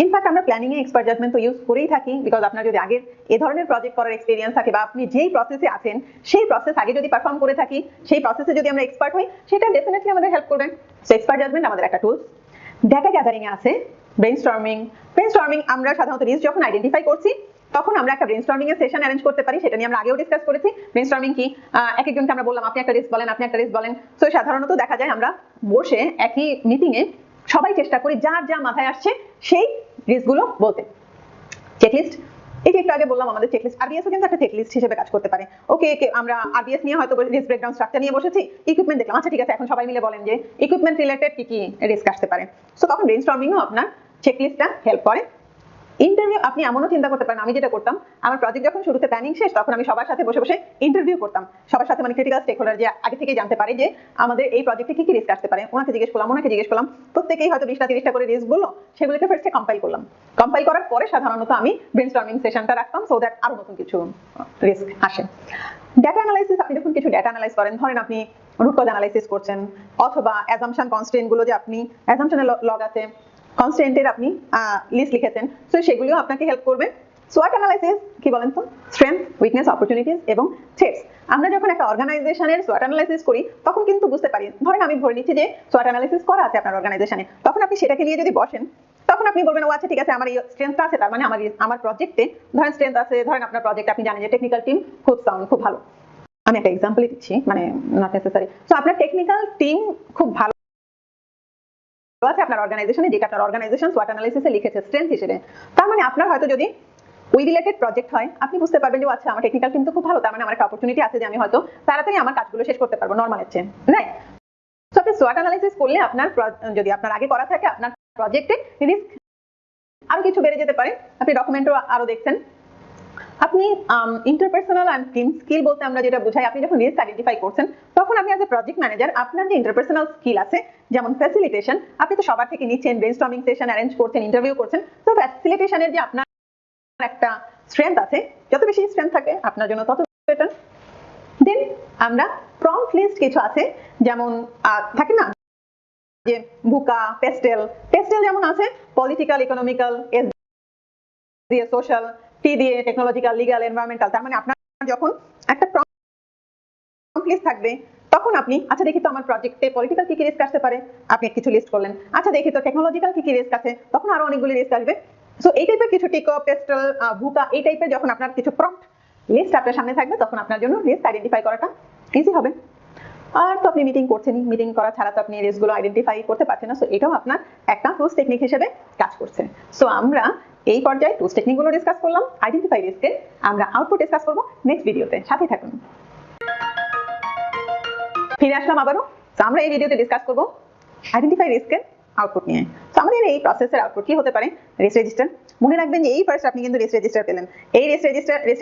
ইনফ্যাক্ট আমরা প্ল্যানিং এ এক্সপার্ট জাজমেন্ট তো ইউজ করেই থাকি, বিকজ আপনার যদি আগের এই ধরনের প্রজেক্ট করার এক্সপেরিয়েন্স থাকে বা আপনি যেই প্রসেসে আছেন সেই প্রসেস আগে যদি পারফর্ম করে থাকি, সেই প্রসেসে যদি আমরা এক্সপার্ট হই, সেটা ডেফিনেটলি আমাদের হেল্প করবে। সো এক্সপার্ট জাজমেন্ট আমাদের একটা টুলস। ডেটা গ্যাদারিং এ আছে ব্রেইনস্টর্মিং। ব্রেইনস্টর্মিং আমরা সাধারণত রিস্ক যখন আইডেন্টিফাই করছি তখন আমরা একটা ব্রেইনস্টর্মিং এর সেশন অ্যারেঞ্জ করতে পারি, সেটা নিয়ে আমরা আগেও ডিসকাস করেছি। ব্রেইনস্টর্মিং কি, এক একজনকে আমরা বললাম আপনি একটা রিস্ক বলেন, আপনি একটা রিস্ক বলেন। সো সাধারণত দেখা যায় আমরা বসে একই মিটিং এ সবাই চেষ্টা করি যার যা মাথায় আসছে সেই রিস্কগুলো বলতে। চেকলিস্ট, এই যে একটু আগে বললাম আমাদের চেকলিস্ট, আরবিএসও কিন্তু একটা চেকলিস্ট হিসেবে কাজ করতে পারে। ওকে, আমরা আরবিএস নিয়ে হয়তো রিস্ক ব্রেকডাউন স্ট্রাকচার নিয়ে বসেছি, ইকুইপমেন্ট দেখলাম, আচ্ছা ঠিক আছে এখন সবাই মিলে বলেন যে ইকুইপমেন্ট রিলেটেড কি কি রিস্ক আসতে পারে। সো তখন ব্রেইনস্টর্মিংও আপনার চেকলিস্টটা হেল্প করে। ইন্টারভিউ আপনি এমনও চিন্তা করতে পারেন, আমি যেটা করতাম আমার প্রজেক্ট যখন শুরুতে প্ল্যানিং শেষ তখন আমি সবার সাথে বসে বসে ইন্টারভিউ করতাম, সবার সাথে, মানে ক্রিটিক্যাল স্টেক হোল্ডার যে আগে থেকেই জানতে পারে যে আমাদের এই প্রজেক্টে কি কি রিস্ক আসতে পারে, ওনাকে জিজ্ঞেস করলাম, প্রত্যেকেই হয়তো 20টা 30টা করে রিস্ক বললো, সেগুলোকে ফার্স্টে কম্পাইল করলাম। কম্পাইল করার পরে সাধারণত আমি ব্রেইনস্টর্মিং সেশনটা রাখতাম, সো দ্যাট আরো নতুন কিছু রিস্ক আসে। ডেটা অ্যানালাইসিস, আপনি যখন কিছু ডেটা অ্যানালাইজ করেন, ধরেন আপনি রুট কজ অ্যানালাইসিস করছেন, অথবা অ্যাজাম্পশন কনস্ট্রেন্ট গুলো যে আপনি অ্যাজাম্পশনের লগ আছে, কনস্ট্যান্টের আপনি লিস্ট লিখেছেন, সো সেগুলিও আপনাকে হেল্প করবে। সোয়াট অ্যানালাইসিস কি বলেন তো, স্ট্রেংথ, উইকনেস, অপরচুনিটিস এবং থ্রেটস। আমরা যখন একটা অর্গানাইজেশনের সোয়াট অ্যানালাইসিস করি তখন কিন্তু বুঝতে পারি, ধরেন আমি ধরে নিচ্ছি যে সোয়াট অ্যানালাইসিস করা আছে আপনার অর্গানাইজেশনে, তখন আপনি সেটাকে নিয়ে যদি বসেন তখন আপনি বলবেন ও আচ্ছা ঠিক আছে আমার এই স্ট্রেংথটা আছে, তার মানে আমার প্রজেক্টে ধরেন স্ট্রেংথ আছে, ধরেন আপনার প্রজেক্টে আপনি জানেন যে টেকনিক্যাল টিম খুব সাউন্ড, খুব ভালো, আমি একটা এক্সাম্পলই দিচ্ছি, মানে নট নেসেসারি। সো আপনার টেকনিক্যাল টিম খুব ভালো আছে আপনার অর্গানাইজেশনে, যেটা আপনার অর্গানাইজেশন সোয়াট অ্যানালাইসিসে লিখেছে স্ট্রেংথ হিসেবে, তার মানে আপনার হয়তো যদি ওই রিলেটেড প্রজেক্ট হয় আপনি বুঝতে পারবেন যে আচ্ছা আমার টেকনিক্যাল টিম তো খুব ভালো, তার মানে আমার একটা অপরচুনিটি আছে যে আমি হয়তো তাড়াতাড়ি আমার কাজগুলো শেষ করতে পারবো নরমালের চেয়ে, রাইট? সো আপনি সোয়াট অ্যানালাইসিস করলে আপনার যদি আপনার আগে করা থাকে আপনার প্রজেক্টে রিস্ক আরো কিছু বেড়ে যেতে পারে। আপনি ডকুমেন্টও আরো দেখছেন। আপনি ইন্টারপার্সোনাল এন্ড টিম স্কিল বলতে আমরা যেটা বুঝাই, আপনি যখন রিস্ক আইডেন্টিফাই করছেন তখন আপনি অ্যাজ এ প্রজেক্ট ম্যানেজার আপনার যে ইন্টারপার্সোনাল স্কিল আছে, যেমন ফ্যাসিলিটেশন, আপনি তো সবার থেকে নিচ্ছেন, ব্রেইনস্টর্মিং সেশন অ্যারেঞ্জ করছেন, ইন্টারভিউ করছেন, তো ফ্যাসিলিটেশনের যে আপনার একটা স্ট্রেংথ আছে, যত বেশি স্ট্রেংথ থাকে আপনার জন্য তত এটা। দেন আমরা প্রম্পট লিস্ট কিছু আছে, যেমন থাকে না যে বুকা, পেস্টেল যেমন আছে পলিটিক্যাল, ইকোনমিক্যাল, এস দিয়ে সোশ্যাল, টি দিয়ে টেকনোলজিক্যাল, লিগ্যাল, এনভায়রনমেন্টাল। তার মানে আপনার যখন একটা প্রম্পট লিস্ট থাকবে তখন আপনি আচ্ছা দেখি তো আমার প্রজেক্টে পলিটিক্যাল কি কি রিস্ক আসতে পারে, আপনি কিছু লিস্ট করলেন। আচ্ছা দেখি তো টেকনোলজিক্যাল কি কি রিস্ক আছে, তখন আরো অনেকগুলি রিস্ক আসবে। সো এই টাইপের কিছু টিকো, পেস্টেল, বুকা, এই টাইপের যখন আপনার কিছু প্রম্পট লিস্ট আপনার সামনে থাকবে তখন আপনার জন্য রিস্ক আইডেন্টিফাই করাটা ইজি হবে। আর তো আপনি মিটিং করছেনই, মিটিং করা ছাড়া তো আপনি রিস্কগুলো আইডেন্টিফাই করতে পারছেন না। সো এটাও আপনার একটা টুলস টেকনিক হিসেবে কাজ করছে। সো আমরা এই পর্যায়ে টুলস টেকনিকগুলো ডিসকাস করলাম, আইডেন্টিফাই রিস্কের আমরা আউটপুট ডিসকাস করব নেক্সট ভিডিওতে, সাথে থাকুন। ফিরে আসলাম আবারও। তো আমরা এই ভিডিওতে ডিসকাস করব আইডেন্টিফাই রিস্কের আউটপুট নিয়ে। তো আমাদের এই প্রসেসের আউটপুট কি হতে পারে? Risk register. মনে রাখবেন যে এই ফার্স্ট আপনি কিন্তু রিস্ক রেজিস্টার পেলেন। এই রিস্ক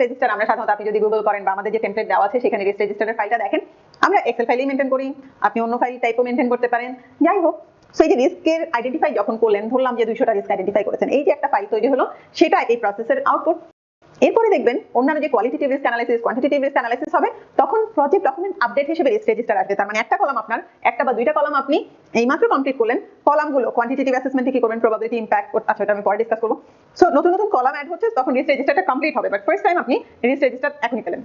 রেজিস্টার আমরা সাধারণত আপনি যদি গুগল করেন বা আমাদের যে টেমপ্লেট দেওয়া আছে সেখানে রিস্ক রেজিস্টারের ফাইলটা দেখেন, আমরা এক্সেল ফাইলেই মেনটেন করি, আপনি অন্য ফাইল টাইপও মেনটেন করতে পারেন। যাই হোক, সো এই যে রিস্কের আইডেন্টিফাই যখন করলেন, ধরলাম যে 200টা রিস্ক আইডেন্টিফাই করেছেন, এই যে একটা ফাইল তৈরি হলো, সেটা এই প্রসেসের আউটপুট। এরপরে দেখবেন অন্যান্য যে qualitative risk analysis, quantitative risk analysis হবে, তখন প্রজেক্ট ডকুমেন্ট আপডেট হিসেবে রিস্ক রেজিস্টার আসবে। তার মানে একটা কলাম আপনার, একটা বা দুইটা কলাম আপনি এইমাত্র কমপ্লিট করলেন, কলামগুলো কোয়ান্টিটেটিভ অ্যাসেসমেন্টে কি করবেন, প্রবাবিলিটি, ইমপ্যাক্ট, আচ্ছা এটা আমি পরে ডিসকাস করব। সো নতুন নতুন কলাম অ্যাড হচ্ছে, তখন রিস্ক রেজিস্টারটা কমপ্লিট হবে, বাট ফার্স্ট টাইম আপনি রিস্ক রেজিস্টার এখনই পেলেন।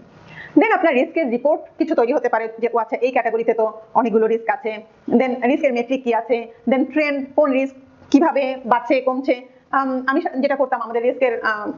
দেন আপনার রিস্কের রিপোর্ট কিছু তৈরি হতে পারে, যে আচ্ছা এই ক্যাটাগরিতে তো অনেকগুলো রিস্ক আছে, দেন রিস্কের মেট্রিক কি আছে, দেন ট্রেন্ড, কোন রিস্ক কিভাবে বাড়ছে কমছে। আমি যেটা করতাম আমাদের রিস্কের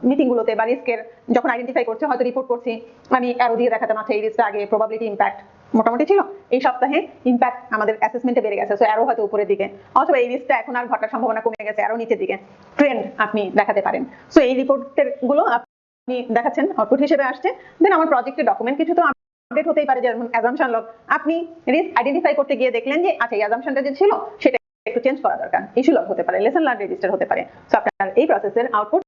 মিটিং গুলোতে বা রিস্কের যখন আইডেন্টিফাই করছে, হয়তো রিপোর্ট করছি, আমি অ্যারো দিয়ে দেখাতাম আচ্ছা এই রিস্কটা আগে প্রবাবিলিটি, ইমপ্যাক্ট মোটামুটি ছিল, এই সপ্তাহে ইমপ্যাক্ট আমাদের অ্যাসেসমেন্টে বেড়ে গেছে, সো অ্যারো হয়তো উপরের দিকে, অথবা এই রিস্কটা এখন আর ঘটার সম্ভাবনা কমে গেছে, অ্যারো নিচের দিকে, ট্রেন্ড আপনি দেখাতে পারেন। সো এই রিপোর্টের গুলো আপনি দেখাচ্ছেন, আউটপুট হিসেবে আসছে। দেন আমার প্রজেক্টের ডকুমেন্ট কিছু তো আপডেট হতেই পারে, যেমন অ্যাজাম্পশন লগ, আপনি রিস্ক আইডেন্টিফাই করতে গিয়ে দেখলেন যে আচ্ছা এই অ্যাজাম্পশনটা যে ছিল সেটা একটু চেঞ্জ করা দরকার, ইস্যু লগ হতে পারে, লেসন লার্ন রেজিস্টার হতে পারে। সো আপনার এই প্রসেসের আউটপুট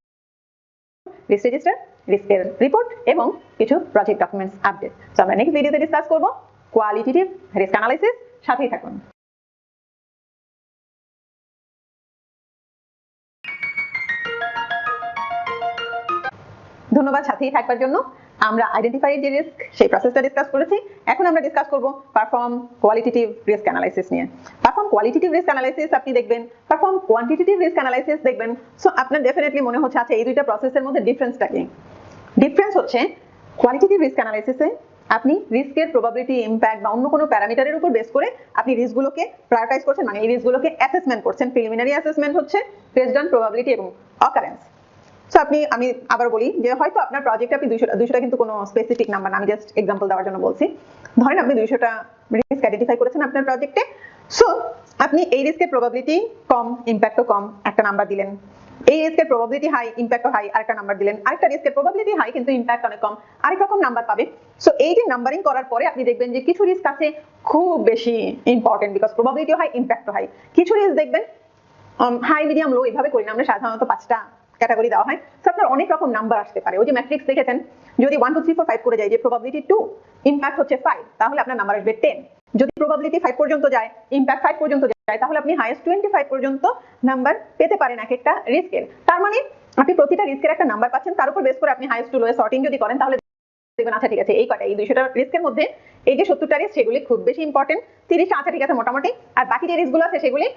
রিস্ক রেজিস্টার, রিস্কের রিপোর্ট এবং কিছু প্রজেক্ট ডকুমেন্টস আপডেট। সো আমরা নেক্সট ভিডিওতে ডিসকাস করব কোয়ালিটেটিভ রিস্ক অ্যানালাইসিস, সাথেই থাকুন। ধন্যবাদ সাথেই থাকবার জন্য। আমরা আইডেন্টিফাই যে রিস্ক সেই প্রসেসটা ডিসকাস করেছি, এখন আমরা ডিসকাস করব পারফর্ম কোয়ালিটেটিভ রিস্ক অ্যানালাইসিস নিয়ে। পারফর্ম কোয়ালিটেটিভ রিস্ক অ্যানালাইসিস আপনি দেখবেন, পারফর্ম কোয়ান্টিটেটিভ রিস্ক অ্যানালাইসিস দেখবেন। সো আপনার ডেফিনেটলি মনে হচ্ছে আচ্ছা এই দুইটা প্রসেসের মধ্যে ডিফারেন্সটা কি? ডিফারেন্স হচ্ছে কোয়ালিটেটিভ রিস্ক অ্যানালাইসিসে আপনি রিস্কের প্রবাবিলিটি, ইমপ্যাক্ট বা অন্য কোনো প্যারামিটারের উপর বেস করে আপনি রিস্কগুলোকে প্রায়োরিটাইজ করছেন, মানে এই রিস্কগুলোকে অ্যাসেসমেন্ট করছেন। প্রিলিমিনারি অ্যাসেসমেন্ট হচ্ছে বেসড অন প্রবাবিলিটি এবং অকারেন্স। সো আমি আবার বলি যে হয়তো আপনার প্রজেক্টে আপনি 200টা কিন্তু কোনো স্পেসিফিক নাম্বার না, আমি জাস্ট এক্সাম্পল দেওয়ার জন্য বলছি। ধরেন আপনি 200টা রিস্ক আইডেন্টিফাই করেছেন আপনার প্রজেক্টে। সো আপনি এই রিস্কের প্রবাবিলিটি কম, ইমপ্যাক্টও কম, একটা নাম্বার দিলেন। এই রিস্কের প্রবাবিলিটি হাই, ইমপ্যাক্টও হাই, আরেকটা নাম্বার দিলেন। আরেকটা রিস্কের প্রবাবিলিটি হাই কিন্তু ইমপ্যাক্ট অনেক কম, আরেক রকম নাম্বার পাবে। সো এই যে নাম্বারিং করার পরে আপনি দেখবেন যে কিছু রিস্ক আছে খুব বেশি ইম্পর্টেন্ট, বিকজ প্রবাবিলিটিও হাই, ইমপ্যাক্টও হাই। কিছু রিস্ক দেখবেন হাই, মিডিয়াম, লো, এইভাবে করি না আমরা, সাধারণত 5টা ক্যাটাগরি দেওয়া হয়। সো আপনার অনেক রকম নাম্বার আসতে পারে। ওই যে ম্যাট্রিক্স দেখেছেন, যদি 1 2 3 4 5 করে যায়, যে প্রবাবিলিটি 2, ইমপ্যাক্ট হচ্ছে 5, তাহলে আপনার নাম্বার আসবে 10। যদি প্রবাবিলিটি 5 পর্যন্ত যায়, ইমপ্যাক্ট 5 পর্যন্ত যায়, তাহলে আপনি হাইয়েস্ট 25 পর্যন্ত নাম্বার পেতে পারেন এক একটা রিস্কের। তার মানে আপনি প্রতিটা রিস্কের একটা নাম্বার পাচ্ছেন, তার উপর বেস করে আপনি হাইয়েস্ট টু লোয়ে সর্টিং যদি করেন, তাহলে দেখবেন আচ্ছা ঠিক আছে এই কটা, এই 200টা রিস্কের মধ্যে এই যে 70টা রিস্ক সেগুলি খুব বেশি ইম্পর্টেন্ট, 30টা আচ্ছা ঠিক আছে মোটামুটি, আর বাকি যে রিস্কগুলো আছে সেগুলি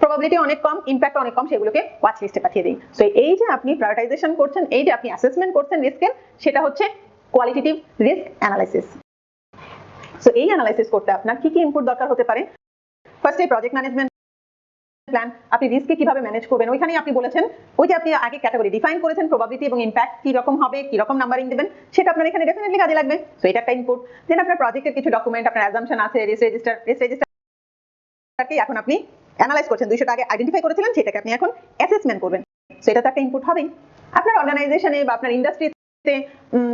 প্রবাবিলিটি অনেক কম, ইমপ্যাক্ট অনেক কম, সেগুলোকে ওয়াচ লিস্টে পাঠিয়ে দিই। সো এই যে আপনি প্রায়োরিটাইজেশন করছেন, এই যে আপনি অ্যাসেসমেন্ট করছেন রিস্কের, সেটা হচ্ছে কোয়ালিটেটিভ রিস্ক অ্যানালাইসিস। সো এই অ্যানালাইসিস করতে আপনার কি কি ইনপুট দরকার হতে পারে? ফার্স্টে প্রজেক্ট ম্যানেজমেন্ট প্ল্যান, আপনি রিস্ককে কিভাবে ম্যানেজ করবেন, ওইখানে আপনি বলেছেন ওই যে আপনি আগে ক্যাটাগরি ডিফাইন করেছেন, প্রবাবিলিটি এবং ইমপ্যাক্ট কি রকম হবে, কি রকম নাম্বারিং দিবেন, সেটা আপনার এখানে ডেফিনেটলি কাজে লাগবে। সো এটা একটা ইনপুট। দেন আপনার প্রজেক্টের কিছু ডকুমেন্ট, আপনার অ্যাজাম্পশন আছে, রিস্ক রেজিস্টারকে এখন আপনি অ্যানালাইজ করছেন, 200টা আগে আইডেন্টিফাই করেছিলেন, সেটাকে আপনি এখন অ্যাসেসমেন্ট করবেন। সো এটা তো একটা ইনপুট হবেই। আপনার অর্গানাইজেশনে বা আপনার ইন্ডাস্ট্রিতে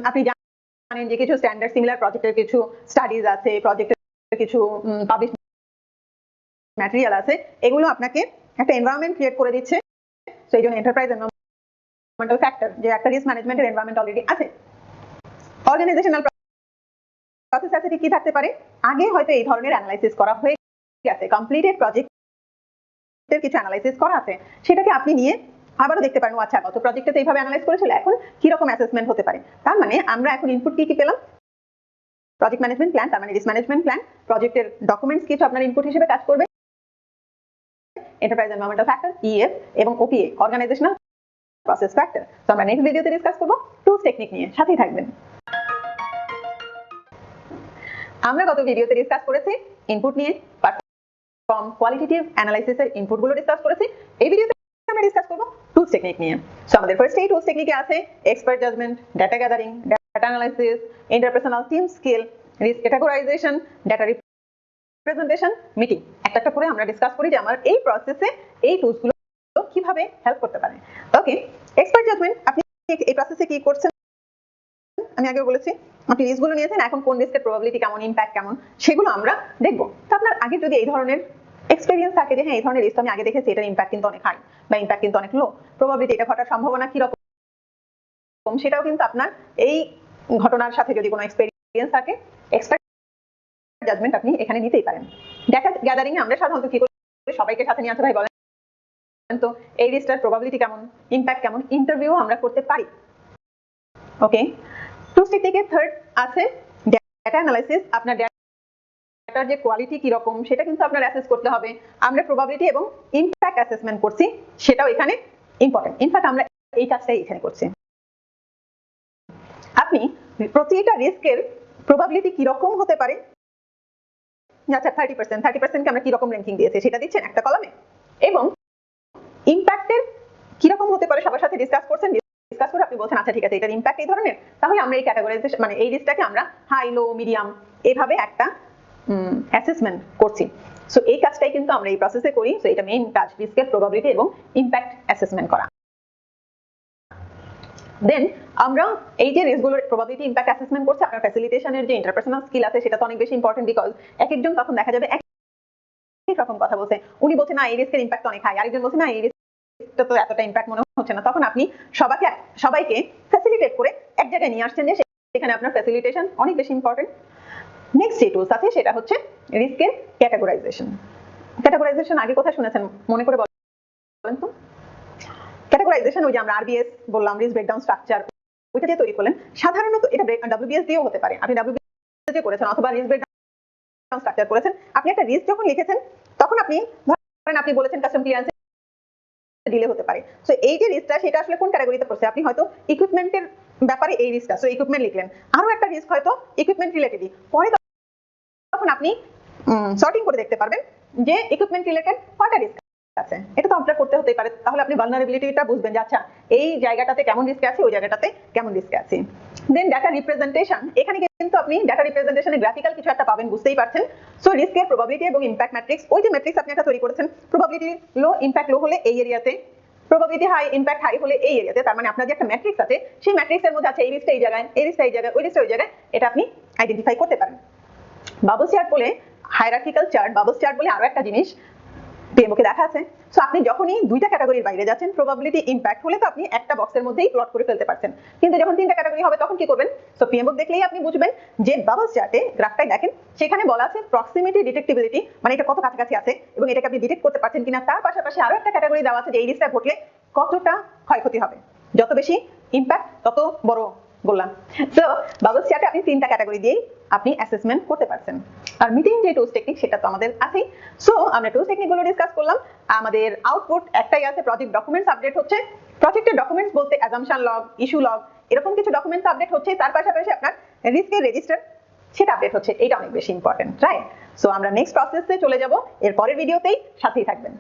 আপনি জানেন যে কিছু স্ট্যান্ডার্ড সিমিলার প্রজেক্টের কিছু স্টাডিজ আছে, প্রজেক্টের কিছু পাবলিশ ম্যাটেরিয়াল আছে, এগুলো আপনাকে একটা এনভায়রনমেন্ট ক্রিয়েট করে দিচ্ছে। সো এই জন্য এন্টারপ্রাইজ এনভায়রনমেন্টাল ফ্যাক্টর, যে একটা রিস্ক ম্যানেজমেন্টের এনভায়রনমেন্ট অলরেডি আছে। অর্গানাইজেশনাল প্রসেস আছে কি থাকতে পারে, আগে হয়তো এই ধরনের অ্যানালাইসিস করা হয়ে গেছে, কমপ্লিটেড প্রজেক্টের কিছু অ্যানালাইসিস করা আছে, সেটাকে আপনি নিয়ে আবারও দেখতে পারেন আচ্ছা গত প্রজেক্টে তো এইভাবে অ্যানালাইজ করেছিল, এখন কি রকম অ্যাসেসমেন্ট হতে পারে। তার মানে আমরা এখন ইনপুট কি কি পেলাম? প্রজেক্ট ম্যানেজমেন্ট প্ল্যান তার মানে রিস্ক ম্যানেজমেন্ট প্ল্যান, প্রজেক্টের ডকুমেন্টস কিছু আপনার ইনপুট হিসেবে কাজ করবে, এন্টারপ্রাইজ এনভায়রনমেন্টাল ফ্যাক্টর ইএফ এবং ওপিএ অর্গানাইজেশনাল প্রসেস ফ্যাক্টর। তো আমরা নেক্সট ভিডিওতে ডিসকাস করব টুলস টেকনিক নিয়ে, সাথেই থাকবেন। আমরা গত ভিডিওতে ডিসকাস করেছি ইনপুট নিয়ে, পারফর্ম কোয়ালিটেটিভ অ্যানালাইসিসের ইনপুটগুলো ডিসকাস করেছি। এই ভিডিওতে আমরা ডিসকাস করব টুলস টেকনিক নিয়ে। সো আমাদের ফার্স্ট এই টুলস টেকনিকে আছে expert judgement, data gathering, data analysis, interpersonal team skill, risk categorisation, data representation, meeting. একটা করে আমরা ডিসকাস করি যে আমার এই প্রসেসে এই টুলসগুলো কিভাবে হেল্প করতে পারে। ওকে, এক্সপার্ট জাজমেন্ট আপনি এই প্রসেসে কি করছেন আমি আগে বলেছি, আপনি রিস্কগুলো নিয়েছেন, এখন কোন রিস্কের প্রবাবিলিটি কেমন, ইমপ্যাক্ট কেমন সেগুলো আমরা দেখব। তো আপনার আগে যদি এই ধরনের এক্সপেরিয়েন্স থাকে যে হ্যাঁ এই ধরনের রিস্ক আমি আগে দেখেছি, এটার ইমপ্যাক্ট কিন্তু অনেক হাই বা ইমপ্যাক্ট কিন্তু অনেক লো, প্রবাবিলিটি এটা ঘটার সম্ভাবনা কি রকম, সেটাও কিন্তু আপনার এই ঘটনার সাথে যদি কোনো এক্সপেরিয়েন্স থাকে, এক্সপার্ট জাজমেন্ট আপনি এখানে নিতেই পারেন। ডাটা গ্যাদারিং এ আমরা সাধারণত কি করি, সবাইকে সাথে নিয়ে আসে ভাই বলেন তো এই রিস্কটার প্রবাবিলিটি কেমন, ইমপ্যাক্ট কেমন, ইন্টারভিউ আমরা করতে পারি। ওকে, টুলস টেকনিকে থার্ড আছে ডাটা অ্যানালাইসিস। আপনার ডাটার যে কোয়ালিটি কি রকম সেটা কিন্তু আপনার অ্যাসেস করতে হবে। আমরা প্রবাবিলিটি এবং ইমপ্যাক্ট অ্যাসেসমেন্ট করছি, সেটাও এখানে ইম্পর্টেন্ট। ইনফ্যাক্ট আমরা এই কাজটাই এখানে করছি। আপনি প্রতিটা রিস্কের প্রবাবিলিটি কি রকম হতে পারে, আচ্ছা 30% কে আমরা কি রকম র্যাঙ্কিং দিয়েছি সেটা দিচ্ছেন একটা কলামে, এবং ইমপ্যাক্টের কি রকম হতে পারে সবার সাথে ডিসকাস করছেন, ডিসকাস করে আপনি বলছেন আচ্ছা ঠিক আছে এটার ইমপ্যাক্ট এই ধরনের, তাহলে আমরা এই ক্যাটাগরাইজেশন মানে এই রিস্কটাকে আমরা হাই, লো, মিডিয়াম এভাবে একটা অ্যাসেসমেন্ট করছি। সো এই কাজটাই কিন্তু আমরা এই প্রসেসে করি। সো এটা মেইন কাজ, রিস্কের প্রবাবিলিটি এবং ইমপ্যাক্ট অ্যাসেসমেন্ট করা। দেন আমরা এই যে রিস্কগুলোর প্রবাবিলিটি ইমপ্যাক্ট অ্যাসেসমেন্ট করছি, আপনার ফ্যাসিলিটেশনের যে ইন্টারপার্সোনাল স্কিল আছে সেটা তো অনেক বেশি ইম্পর্টেন্ট, বিকজ একজন তখন দেখা যাবে এক রকম কথা বলছে, উনি বলছে না এই রিস্কের ইমপ্যাক্ট অনেক হাই, আরেকজন বলছে না এই রিস্কটা তো এতটা ইমপ্যাক্ট মনে হচ্ছে না। তখন আপনি সবাইকে ফ্যাসিলিটেট করে এক জায়গায় নিয়ে আসছেন যে সেখানে আপনার ফ্যাসিলিটেশন অনেক বেশি ইম্পর্টেন্ট। নেক্সট যে টুলস আছে সেটা হচ্ছে রিস্কের ক্যাটাগরাইজেশন। ক্যাটাগরাইজেশন আগে কোথায় শুনেছেন মনে করে বলেন তো? ক্যাটাগরাইজেশন ওই যে আমরা আরবিএস বললাম, রিস্ক ব্রেকডাউন স্ট্রাকচার, ওইটা দিয়ে তৈরি করলেন। সাধারণত এটা ডব্লিউবিএস দিয়েও হতে পারে, আপনি ডব্লিউবিএস দিয়ে করেছেন অথবা রিস্ক ব্রেকডাউন স্ট্রাকচার করেছেন। আপনি একটা রিস্ক যখন লিখেছেন তখন আপনি ধরেন আপনি বলেছেন কাস্টম ক্লিয়ারেন্স ডিলে হতে পারে। সো এই যে রিস্কটা সেটা আসলে কোন ক্যাটাগরিতে পড়ছে, আপনি হয়তো ইকুইপমেন্টের ব্যাপারে এই রিস্কটা, সো ইকুইপমেন্ট লিখলেন, আরো একটা রিস্ক হয়তো ইকুইপমেন্ট রিলেটেডই, পরে তখন আপনি সর্টিং করে দেখতে পারবেন যে ইকুইপমেন্ট রিলেটেড কয়টা রিস্ক আছে। এটা তো আপনার করতে হতেই পারে, তাহলে আপনি ভালনারেবিলিটিটা বুঝবেন যে আচ্ছা এই জায়গাটাতে কেমন রিস্ক আছে, ওই জায়গাটাতে কেমন রিস্ক আছে। দেন ডাটা রিপ্রেজেন্টেশন, এখানে কিন্তু আপনি ডাটা রিপ্রেজেন্টেশনে গ্রাফিক্যাল কিছু একটা পাবেন, বুঝতেই পারছেন। সো রিস্কের প্রবাবিলিটি এবং ইমপ্যাক্ট ম্যাট্রিক্স, ওই যে ম্যাট্রিক্স আপনি একটা তৈরি করেছেন, প্রবাবিলিটি লো, ইমপ্যাক্ট লো হলে এই এরিয়াতে, প্রবাবিলিটি হাই, ইমপ্যাক্ট হাই হলে এই এরিয়াতে। তার মানে আপনার যে একটা ম্যাট্রিক্স আছে সেই ম্যাট্রিক্সের মধ্যে আছে এই রিস্কটা এই জায়গায়, এই রিস্কটা এই জায়গায়, ওই রিস্কটা ওই জায়গায়, এটা আপনি আইডেন্টিফাই করতে পারেন। বাবল চার্ট বলে, হায়ারার্কিক্যাল চার্ট, বাবল চার্ট বলে আরো একটা জিনিস পিএমওকে দেখা আছে। সো আপনি যখনই দুইটা ক্যাটাগরির বাইরে যাচ্ছেন, প্রবাবিলিটি ইমপ্যাক্ট হলে তো আপনি একটা বক্সের মধ্যেই প্লট করে ফেলতে পারছেন, কিন্তু যখন তিনটা ক্যাটাগরি হবে তখন কি করবেন? সো পিএমও দেখলেই আপনি বুঝবেন যে বাবল চার্টে গ্রাফটাই দেখেন, সেখানে বলা আছে প্রক্সিমিটি ডিটেক্টিবিলিটি, মানে এটা কত কাছাকাছি আছে এবং এটাকে আপনি ডিটেক্ট করতে পারছেন কিনা। তার পাশাপাশি আরো একটা ক্যাটাগরি দেওয়া আছে যে এই রিস্কটা ঘটলে কতটা ক্ষয়ক্ষতি হবে, যত বেশি ইমপ্যাক্ট তত বড় বললাম। সো বাবল চার্টে আপনি তিনটা ক্যাটাগরি দিয়েই আপনি অ্যাসেসমেন্ট করতে পারছেন। আর মিটিং যে টুলস টেকনিক সেটা তো আমাদের আছেই। সো আমরা টুলস টেকনিকগুলো ডিসকাস করলাম। আমাদের আউটপুট একটাই আছে, প্রজেক্ট ডকুমেন্টস আপডেট হচ্ছে। প্রজেক্টের ডকুমেন্টস বলতে অ্যাজাম্পশন লগ, ইস্যু লগ, এরকম কিছু ডকুমেন্টস আপডেট হচ্ছে। তার পাশাপাশি আপনার রিস্কের রেজিস্টার সেটা আপডেট হচ্ছে, এটা অনেক বেশি ইম্পর্টেন্ট, রাইট? সো আমরা নেক্সট প্রসেসে চলে যাব এর পরের ভিডিওতেই, সাথেই থাকবেন।